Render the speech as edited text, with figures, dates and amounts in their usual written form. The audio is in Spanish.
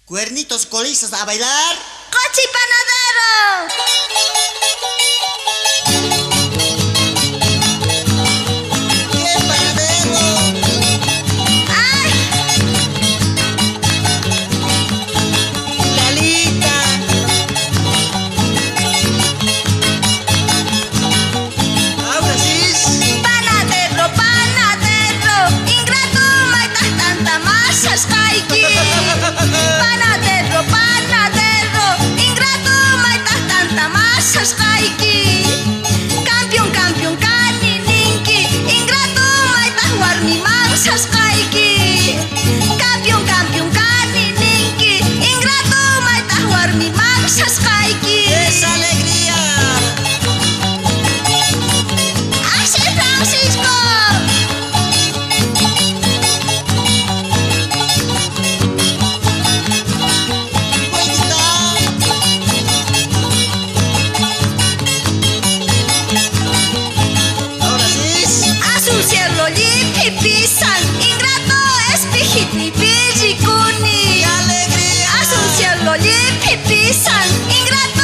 Cuernitos colizas a bailar. ¡Cochi Panadero! ¡Qué panadero! ¡Ay! ¡Lalita! Ahora sí. Panadero, panadero, ingrato maitas tanta masas kaiki. Panadero, panadero, ingrato maitas tanta masas kaiki. Campeón, campeón, canininki, ingrato maitas warmi mansas kaiki. Campeón, campeón, canininki, ingrato maitas warmi mansas kaiki. ¡Esa alegría! ¡Así, Francisco! ¡Cuernito! Ahora sí. Azul cielo lipi pisan, ingrato es pijitni ¡Qué pillikuni. alegría! Azul cielo lipi pisan, ingrato